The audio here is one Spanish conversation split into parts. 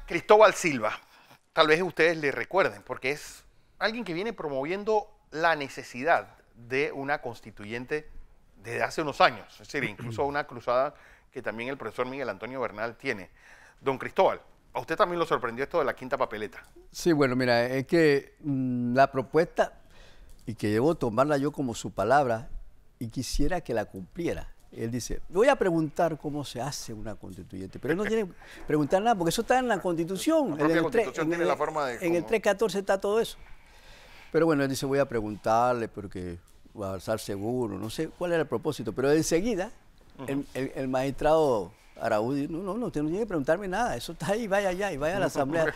Cristóbal Silva, tal vez ustedes le recuerden, porque es alguien que viene promoviendo la necesidad de una constituyente desde hace unos años, es decir, incluso una cruzada que también el profesor Miguel Antonio Bernal tiene. Don Cristóbal, a usted también lo sorprendió esto de la quinta papeleta. Sí, bueno, mira, es que la propuesta, y que debo tomarla yo como su palabra, y quisiera que la cumpliera. Él dice, voy a preguntar cómo se hace una constituyente, pero él no tiene que preguntar nada, porque eso está en la Constitución. La propia Constitución tiene la forma de... En el 314 está todo eso. Pero bueno, él dice, voy a preguntarle, porque va a estar seguro, no sé cuál era el propósito, pero enseguida el magistrado Araújo, no, usted no tiene que preguntarme nada, eso está ahí, vaya allá y vaya a la asamblea,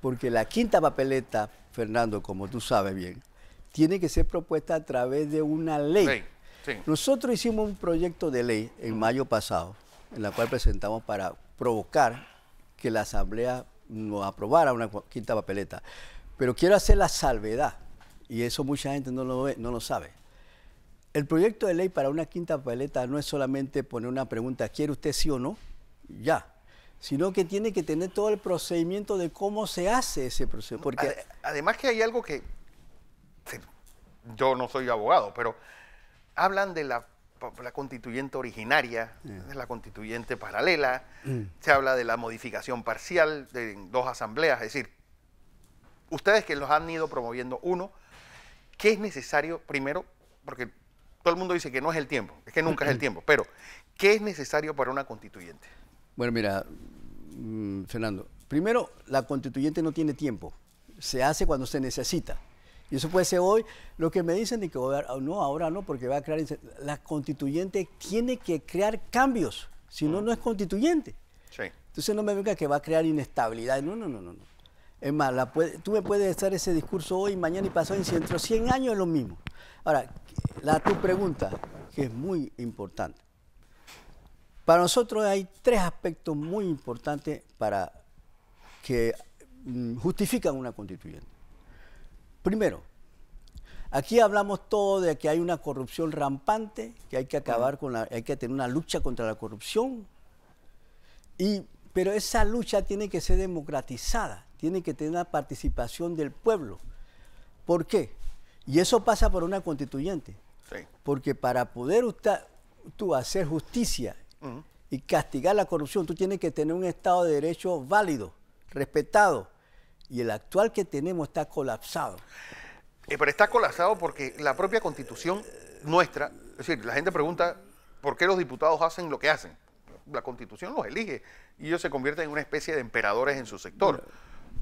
porque la quinta papeleta, Fernando, como tú sabes bien, tiene que ser propuesta a través de una ley. Sí. Nosotros hicimos un proyecto de ley en mayo pasado, en la cual presentamos para provocar que la asamblea nos aprobara una quinta papeleta, pero quiero hacer la salvedad, y eso mucha gente no lo sabe. El proyecto de ley para una quinta papeleta no es solamente poner una pregunta, ¿quiere usted sí o no? Ya. Sino que tiene que tener todo el procedimiento de cómo se hace ese proceso. Porque además que hay algo que, yo no soy abogado, pero hablan de la constituyente originaria, de la constituyente paralela, se habla de la modificación parcial de dos asambleas, es decir, ustedes que los han ido promoviendo, uno, ¿qué es necesario primero? Porque todo el mundo dice que no es el tiempo, es que nunca es el tiempo, pero ¿qué es necesario para una constituyente? Bueno, mira, Fernando, primero, la constituyente no tiene tiempo, se hace cuando se necesita. Y eso puede ser hoy, lo que me dicen de que no, ahora no, porque va a crear... La constituyente tiene que crear cambios, si no, no es constituyente. Sí. Entonces no me venga que va a crear inestabilidad, no. Es más, tú me puedes hacer ese discurso hoy, mañana y pasado, y dentro de 100 años es lo mismo. Ahora, tu pregunta, que es muy importante. Para nosotros hay tres aspectos muy importantes para que justifican una constituyente. Primero, aquí hablamos todo de que hay una corrupción rampante, que hay que acabar hay que tener una lucha contra la corrupción, pero esa lucha tiene que ser democratizada, tiene que tener una participación del pueblo. ¿Por qué? Y eso pasa por una constituyente. Sí. Porque para poder tú hacer justicia y castigar la corrupción, tú tienes que tener un Estado de Derecho válido, respetado. Y el actual que tenemos está colapsado. Pero está colapsado porque la propia Constitución nuestra, es decir, la gente pregunta por qué los diputados hacen lo que hacen. La Constitución los elige y ellos se convierten en una especie de emperadores en su sector.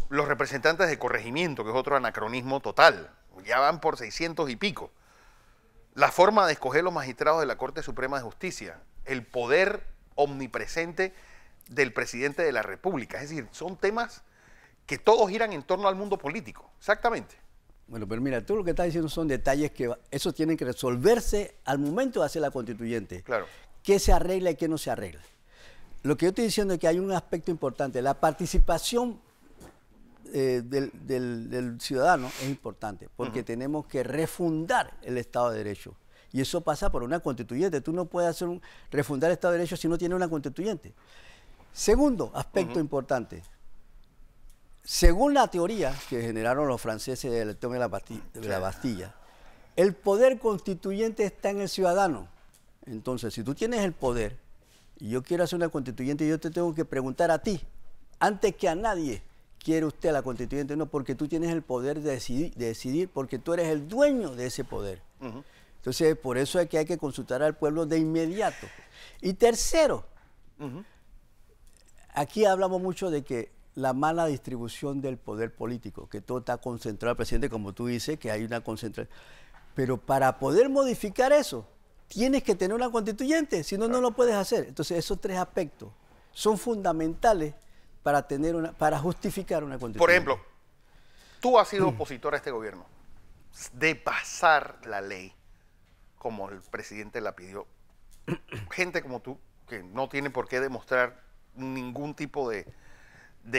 Los representantes de corregimiento, que es otro anacronismo total, ya van por 600 y pico. La forma de escoger los magistrados de la Corte Suprema de Justicia, el poder omnipresente del presidente de la República, es decir, son temas que todos giran en torno al mundo político, exactamente. Bueno, pero mira, tú lo que estás diciendo son detalles que eso tienen que resolverse al momento de hacer la constituyente. Claro. ¿Qué se arregla y qué no se arregla? Lo que yo estoy diciendo es que hay un aspecto importante. La participación del ciudadano es importante porque tenemos que refundar el Estado de Derecho. Y eso pasa por una constituyente. Tú no puedes refundar el Estado de Derecho si no tienes una constituyente. Segundo aspecto importante. Según la teoría que generaron los franceses del toma de la Bastilla, el poder constituyente está en el ciudadano. Entonces, si tú tienes el poder y yo quiero hacer una constituyente, yo te tengo que preguntar a ti, antes que a nadie, ¿quiere usted la constituyente? No, porque tú tienes el poder de decidir, porque tú eres el dueño de ese poder. Entonces, por eso es que hay que consultar al pueblo de inmediato. Y tercero, aquí hablamos mucho de que la mala distribución del poder político, que todo está concentrado al presidente, como tú dices, que hay una concentración. Pero para poder modificar eso, tienes que tener una constituyente, si no, no lo puedes hacer. Entonces, esos tres aspectos son fundamentales para justificar una constituyente. Por ejemplo, tú has sido opositor a este gobierno de pasar la ley como el presidente la pidió. Gente como tú, que no tiene por qué demostrar ningún tipo de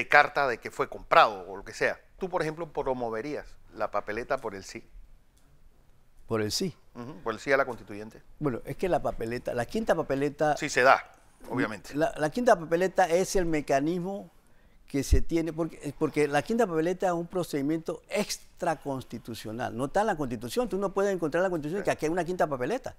carta de que fue comprado o lo que sea. Tú, por ejemplo, promoverías la papeleta por el sí. ¿Por el sí? Por el sí a la constituyente. Bueno, es que la quinta papeleta... Sí se da, obviamente. La quinta papeleta es el mecanismo que se tiene, porque la quinta papeleta es un procedimiento extraconstitucional, no está en la Constitución, tú no puedes encontrar en la Constitución que aquí hay una quinta papeleta.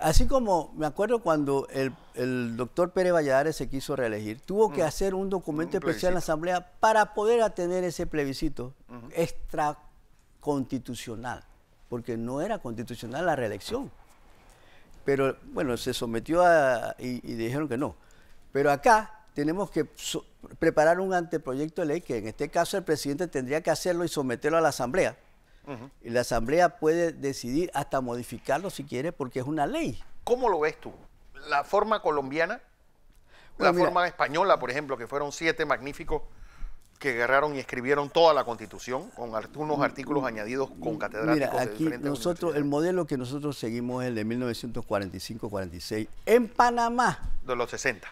Así como me acuerdo cuando el doctor Pérez Valladares se quiso reelegir, tuvo que hacer un documento especial en la Asamblea para poder tener ese plebiscito extraconstitucional, porque no era constitucional la reelección. Pero bueno, se sometió y dijeron que no. Pero acá tenemos que preparar un anteproyecto de ley que en este caso el presidente tendría que hacerlo y someterlo a la Asamblea. Y la Asamblea puede decidir hasta modificarlo si quiere porque es una ley. ¿Cómo lo ves tú? ¿La forma colombiana? Bueno, ¿La forma española, por ejemplo, que fueron 7 magníficos que agarraron y escribieron toda la Constitución con unos artículos añadidos con catedráticos mira, de aquí diferentes nosotros, el modelo que nosotros seguimos es el de 1945-46 en Panamá. De los 60.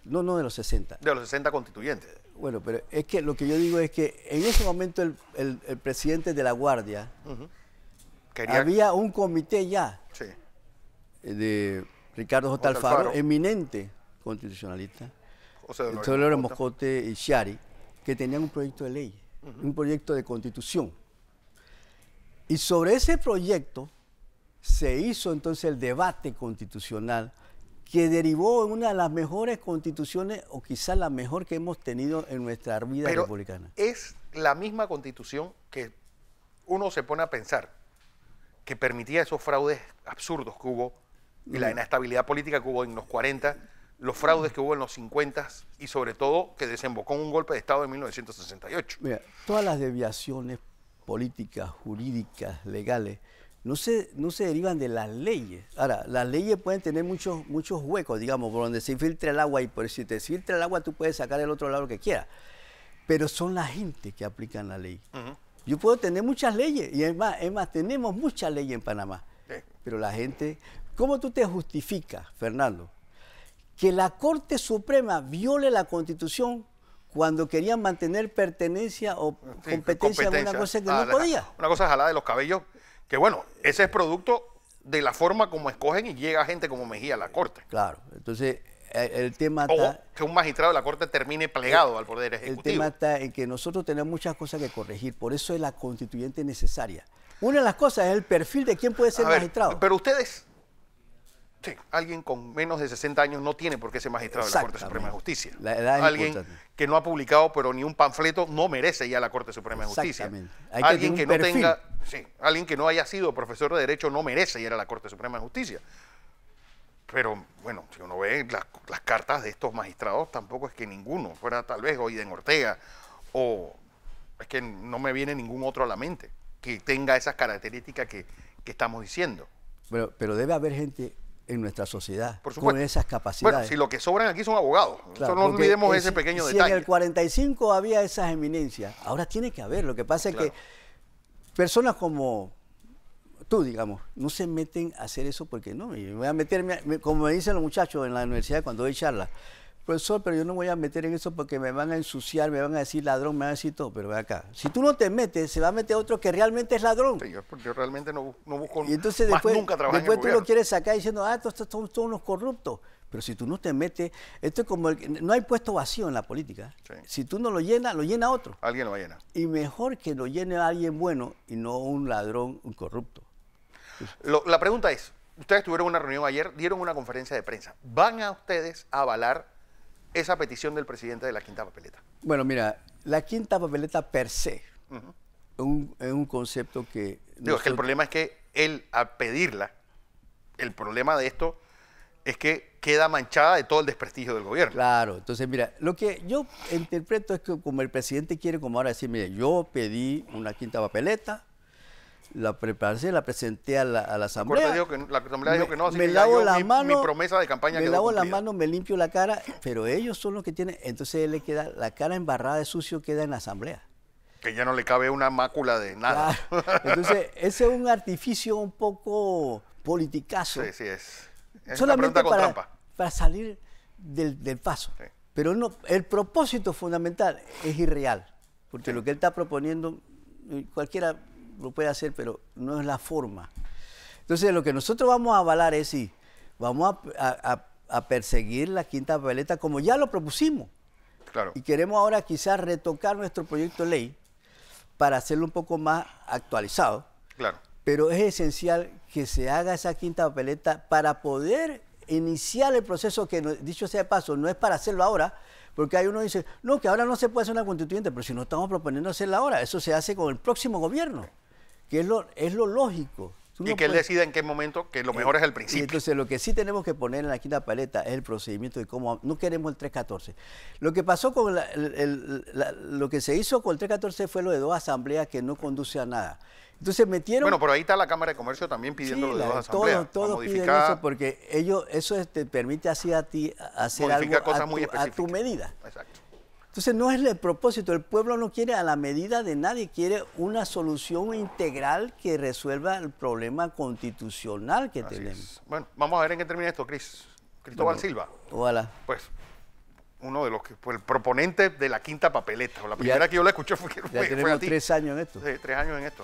No de los 60. De los 60 constituyentes. Bueno, pero es que lo que yo digo es que en ese momento el presidente de la Guardia había un comité ya de Ricardo J. Alfaro, eminente constitucionalista, José Dolores Moscote y Chiari, que tenían un proyecto de ley, un proyecto de constitución. Y sobre ese proyecto se hizo entonces el debate constitucional que derivó en una de las mejores constituciones, o quizás la mejor que hemos tenido en nuestra vida republicana. Es la misma constitución que uno se pone a pensar, que permitía esos fraudes absurdos que hubo, y la inestabilidad política que hubo en los 40, los fraudes que hubo en los 50, y sobre todo que desembocó en un golpe de Estado en 1968. Mira, todas las desviaciones políticas, jurídicas, legales, no se derivan de las leyes. Ahora, las leyes pueden tener muchos huecos, digamos, por donde se filtra el agua, y por si te filtra el agua tú puedes sacar el otro lado lo que quieras. Pero son la gente que aplican la ley. Yo puedo tener muchas leyes, y es más, tenemos muchas leyes en Panamá. Pero la gente, ¿cómo tú te justificas, Fernando, que la Corte Suprema viole la Constitución cuando querían mantener pertenencia o competencia en una cosa que no podía? Una cosa jalada de los cabellos. Que bueno, ese es producto de la forma como escogen y llega gente como Mejía a la Corte. Claro, entonces el tema está... O que un magistrado de la Corte termine plegado al Poder Ejecutivo. El tema está en que nosotros tenemos muchas cosas que corregir, por eso es la constituyente necesaria. Una de las cosas es el perfil de quién puede ser magistrado. Pero ustedes, sí, alguien con menos de 60 años no tiene por qué ser magistrado de la Corte Suprema de Justicia. La edad es alguien importante. Que no ha publicado pero ni un panfleto no merece ya la Corte Suprema de Justicia. Exactamente. Alguien que no tenga, alguien que no haya sido profesor de Derecho no merece ir a la Corte Suprema de Justicia. Pero bueno, si uno ve las cartas de estos magistrados, tampoco es que ninguno fuera tal vez Oiden Ortega, o es que no me viene ningún otro a la mente que tenga esas características que estamos diciendo. Pero debe haber gente en nuestra sociedad con esas capacidades. Bueno, si lo que sobran aquí son abogados, claro, no olvidemos ese pequeño detalle. Si en el 45 había esas eminencias, ahora tiene que haber. Lo que pasa es que personas como tú, digamos, no se meten a hacer eso porque no, me voy a meterme, como me dicen los muchachos en la universidad cuando doy charlas, profesor, pero yo no voy a meter en eso porque me van a ensuciar, me van a decir ladrón, me van a decir todo, pero ve acá, si tú no te metes, se va a meter otro que realmente es ladrón. Sí, yo realmente no busco y entonces más nunca trabajar en el después tú lo quieres sacar diciendo, estos son todos unos corruptos. Pero si tú no te metes, esto es como, no hay puesto vacío en la política. Sí. Si tú no lo llenas, lo llena otro. Alguien lo va a llenar. Y mejor que lo llene a alguien bueno y no un ladrón, un corrupto. La pregunta es, ustedes tuvieron una reunión ayer, dieron una conferencia de prensa. ¿Van a ustedes a avalar esa petición del presidente de la Quinta Papeleta? Bueno, mira, la Quinta Papeleta per se es un concepto que... Digo, es que el problema es que él, al pedirla, el problema de esto es que queda manchada de todo el desprestigio del gobierno. Claro, entonces mira, lo que yo interpreto es que como el presidente quiere como ahora decir, mire, yo pedí una Quinta Papeleta, la preparé, la presenté a la Asamblea. La Asamblea dijo que no, así me que lavo ya la mano, mi promesa de campaña me quedó lavo cumplida. la mano, me limpio la cara, pero ellos son los que tienen, entonces él le queda, la cara embarrada de sucio queda en la Asamblea. Que ya no le cabe una mácula de nada. Claro. Entonces, ese es un artificio un poco politicazo. Sí, es solamente una pregunta con trampa. Para salir del paso. Sí. Pero no, el propósito fundamental es irreal, porque lo que él está proponiendo, cualquiera lo puede hacer, pero no es la forma. Entonces, lo que nosotros vamos a avalar es, sí, vamos a perseguir la Quinta Papeleta como ya lo propusimos. Claro. Y queremos ahora quizás retocar nuestro proyecto de ley para hacerlo un poco más actualizado. Claro. Pero es esencial que se haga esa quinta papeleta para poder iniciar el proceso que, dicho sea de paso, no es para hacerlo ahora, porque hay uno que dice, no, que ahora no se puede hacer una constituyente, pero si no estamos proponiendo hacerla ahora, eso se hace con el próximo gobierno, que es lo lógico. Tú Y no que él puedes- decida en qué momento, que lo mejor es el Y principio. entonces lo que sí tenemos que poner en la quinta paleta es el procedimiento de cómo, no queremos el 314. Lo que pasó con lo que se hizo con el 314 fue lo de 2 asambleas que no conduce a nada. Entonces metieron... Bueno, pero ahí está la Cámara de Comercio también pidiendo lo de 2 asambleas. Todos para piden modificar, eso porque eso te permite así a ti hacer modificar algo cosas muy a tu específicas. medida. Exacto. Entonces no es el propósito, el pueblo no quiere a la medida de nadie, quiere una solución integral que resuelva el problema constitucional que Así tenemos. es. Bueno, vamos a ver en qué termina esto, Cristóbal Silva. Ojalá. Pues uno de los que fue el proponente de la quinta papeleta. O la primera que yo la escuché fue Ya fue a tenemos ti. 3 años en esto. Sí, 3 años en esto.